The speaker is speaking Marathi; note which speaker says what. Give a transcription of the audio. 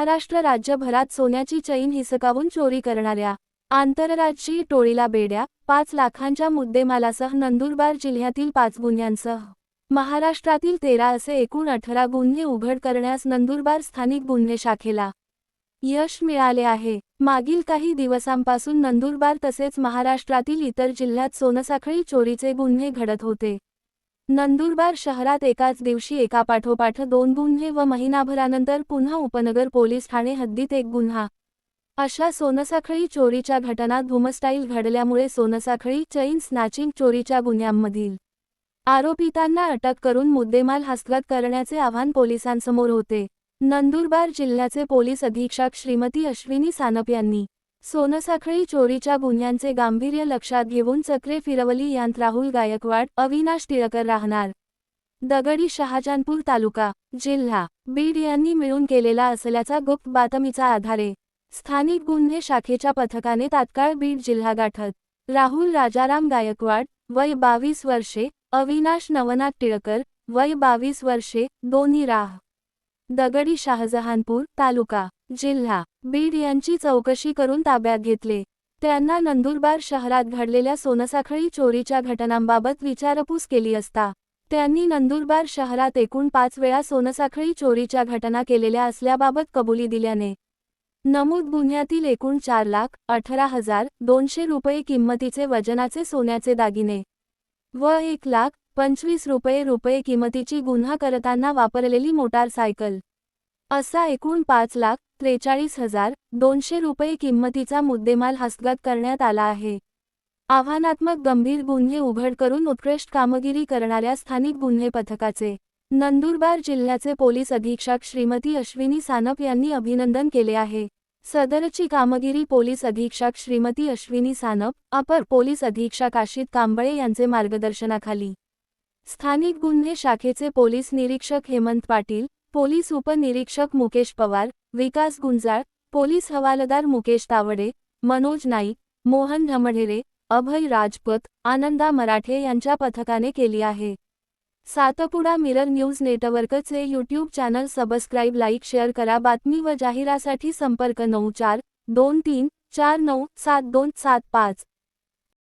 Speaker 1: महाराष्ट्र राज्यभरात सोन्याची चैन हिसकावून चोरी करणाऱ्या आंतरराज्यीय टोळीला बेड्या, 5 लाखांच्या मुद्देमालासह नंदुरबार जिल्ह्यातील 5 गुन्ह्यांसह महाराष्ट्रातील 13 असे एकूण 18 गुन्हे उघड करण्यास नंदुरबार स्थानिक गुन्हे शाखेला यश मिळाले आहे। मागील काही दिवसांपासून नंदुरबार तसेच महाराष्ट्रातील इतर जिल्ह्यात सोनसाखळी चोरीचे गुन्हे घडत होते। नंदुरबार शहरात एकाच दिवशी एकापाठोपाठ 2 गुन्हे व महिनाभरानंतर पुन्हा उपनगर पोलीस ठाणे हद्दीत एक गुन्हा अशा सोनसाखळी चोरीच्या घटना धूमस्टाईल घडल्यामुळे सोनसाखळी चैन स्नॅचिंग चोरीच्या गुन्ह्यांमधील आरोपितांना अटक करून मुद्देमाल हस्तगत करण्याचे आव्हान पोलिसांसमोर होते। नंदुरबार जिल्ह्याचे पोलीस अधीक्षक श्रीमती अश्विनी सानप यांनी सोनसाखळी चोरीच्या गुन्ह्यांचे गांभीर्य लक्षात घेऊन चक्रे फिरवली यांत राहुल गायकवाड, अविनाश टिळकर राहणार दगडी शहाजहानपूर तालुका, जिल्हा बीड यांनी मिळून केलेला असल्याचा गुप्त बातमीचा आधारे स्थानिक गुन्हे शाखेच्या पथकाने तात्काळ बीड जिल्हा गाठत राहुल राजाराम गायकवाड, वय 22 वर्षे, अविनाश नवनाथ टिळकर, वय 22 वर्षे, दोन्ही राह दगडी शहाजहानपूर तालुका, जिल्हा बीड यांची चौकशी करून ताब्यात घेतले। त्यांना नंदुरबार शहरात घडलेल्या सोनसाखळी चोरीच्या घटनांबाबत विचारपूस केली असता त्यांनी नंदुरबार शहरात एकूण 5 वेळा सोनसाखळी चोरीच्या घटना केलेल्या असल्याबाबत कबुली दिल्याने नमूद गुन्ह्यातील एकूण 4,18,200 रुपये किंमतीचे वजनाचे सोन्याचे दागिने व 1,25,000 रुपये किंमतीची गुन्हा करताना वापरलेली मोटारसायकल असा एकूण 5,43,200 रुपये किंमतीचा मुद्देमाल हस्तगत करण्यात आला आहे। आव्हानात्मक गंभीर गुन्हे उघड करून उत्कृष्ट कामगिरी करणाऱ्या स्थानिक गुन्हे पथकाचे नंदुरबार जिल्ह्याचे पोलीस अधीक्षक श्रीमती अश्विनी सानप यांनी अभिनंदन केले आहे। सदरची कामगिरी पोलीस अधीक्षक श्रीमती अश्विनी सानप, अपर पोलीस अधीक्षक आशित कांबळे यांचे मार्गदर्शनाखाली स्थानिक गुन्हे शाखेचे पोलीस निरीक्षक हेमंत पाटील, पोलीस उपनिरीक्षक मुकेश पवार, विकास गुंजाळ, पोलीस हवालदार मुकेश तावडे, मनोज नाईक, मोहन ढमढेरे, अभय राजपूत, आनंदा मराठे यांच्या पथकाने केली आहे। सातपुडा मिरर न्यूज नेटवर्कचे YouTube channel subscribe, like, share करा। बातमी व जाहिरातीसाठी संपर्क 9423497275।